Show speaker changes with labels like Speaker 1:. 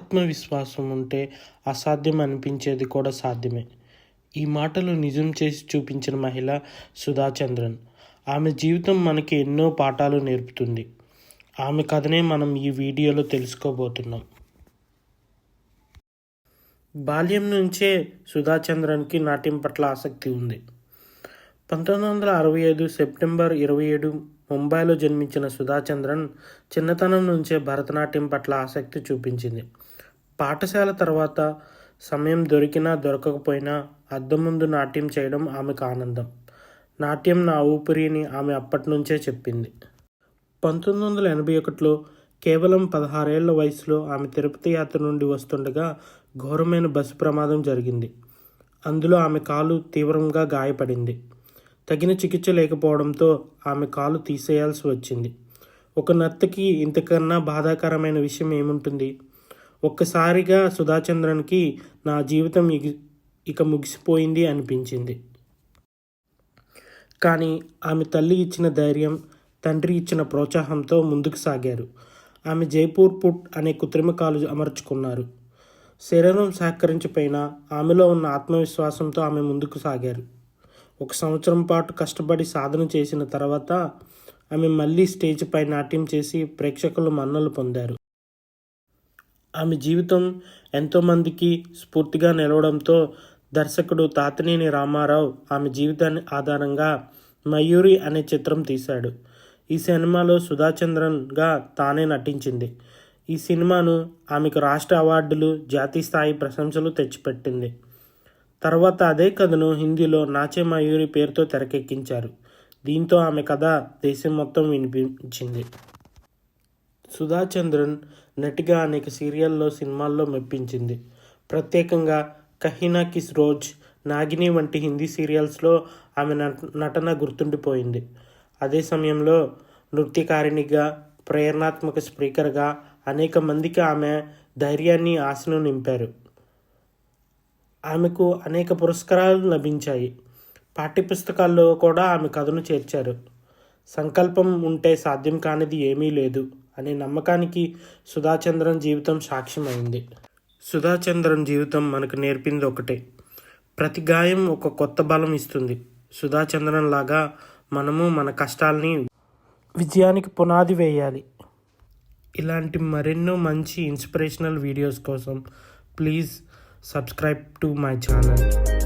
Speaker 1: ఆత్మవిశ్వాసం ఉంటే అసాధ్యం అనిపించేది కూడా సాధ్యమే. ఈ మాటలు నిజం చేసి చూపించిన మహిళ సుధా చంద్రన్. ఆమె జీవితం మనకి ఎన్నో పాఠాలు నేర్పుతుంది. ఆమె కథనే మనం ఈ వీడియోలో తెలుసుకోబోతున్నాం. బాల్యం నుంచే సుధా చంద్రన్కి నాట్యం పట్ల ఆసక్తి ఉంది. 1965 సెప్టెంబర్ 27 ముంబైలో జన్మించిన సుధా చంద్రన్ చిన్నతనం నుంచే భరతనాట్యం పట్ల ఆసక్తి చూపించింది. పాఠశాల తర్వాత సమయం దొరికినా దొరకకపోయినా అద్దం ముందు నాట్యం చేయడం ఆమెకు ఆనందం. నాట్యం నా ఊపిరి అని ఆమె అప్పటి నుంచే చెప్పింది. 1981లో కేవలం 16 ఏళ్ల వయసులో ఆమె తిరుపతి యాత్ర నుండి వస్తుండగా ఘోరమైన బస్సు ప్రమాదం జరిగింది. అందులో ఆమె కాలు తీవ్రంగా గాయపడింది. తగిన చికిత్స లేకపోవడంతో ఆమె కాలు తీసేయాల్సి వచ్చింది. ఒక నర్తకి ఇంతకన్నా బాధాకరమైన విషయం ఏముంటుంది? ఒక్కసారిగా సుధా చంద్రన్కి నా జీవితం ఇక ముగిసిపోయింది అనిపించింది. కానీ ఆమె తల్లి ఇచ్చిన ధైర్యం, తండ్రి ఇచ్చిన ప్రోత్సాహంతో ముందుకు సాగారు. ఆమె జైపూర్ పుట్ అనే కృత్రిమ కాలు అమర్చుకున్నారు. శరీరం సహకరించకపోయినా ఆమెలో ఉన్న ఆత్మవిశ్వాసంతో ఆమె ముందుకు సాగారు. 1 సంవత్సరం పాటు కష్టపడి సాధన చేసిన తర్వాత ఆమె మళ్ళీ స్టేజ్పై నాట్యం చేసి ప్రేక్షకుల మన్ననలు పొందారు. ఆమె జీవితం ఎంతోమందికి స్ఫూర్తిగా నిలవడంతో దర్శకుడు తాతినేని రామారావు ఆమె జీవితాన్ని ఆధారంగా మయూరి అనే చిత్రం తీశాడు. ఈ సినిమాలో సుధా చంద్రన్గా తానే నటించింది. ఈ సినిమాను ఆమెకు రాష్ట్ర అవార్డులు, జాతీయ స్థాయి ప్రశంసలు తెచ్చిపెట్టింది. తర్వాత అదే కథను హిందీలో నాచే మయూరి పేరుతో తెరకెక్కించారు. దీంతో ఆమె కథ దేశం మొత్తం వినిపించింది. సుధా చంద్రన్ నటిగా అనేక సీరియల్లో, సినిమాల్లో మెప్పించింది. ప్రత్యేకంగా కహీనా కిస్ రోజ్, నాగిని వంటి హిందీ సీరియల్స్లో ఆమె నటన గుర్తుండిపోయింది. అదే సమయంలో నృత్యకారిణిగా, ప్రేరణాత్మక స్పీకర్గా అనేక మందికి ఆమె ధైర్యాన్ని, ఆశను నింపారు. ఆమెకు అనేక పురస్కారాలు లభించాయి. పాఠ్యపుస్తకాల్లో కూడా ఆమె కథను చేర్చారు. సంకల్పం ఉంటే సాధ్యం కానిది ఏమీ లేదు అనే నమ్మకానికి సుధా చంద్రన్ జీవితం సాక్ష్యమైంది. సుధా చంద్రన్ జీవితం మనకు నేర్పింది ఒకటే: ప్రతి గాయం ఒక కొత్త బలం ఇస్తుంది. సుధా చంద్రన్ లాగా మనము మన కష్టాల్ని విజయానికి పునాది వేయాలి. ఇలాంటి మరెన్నో మంచి ఇన్స్పిరేషనల్ వీడియోస్ కోసం please subscribe to my channel.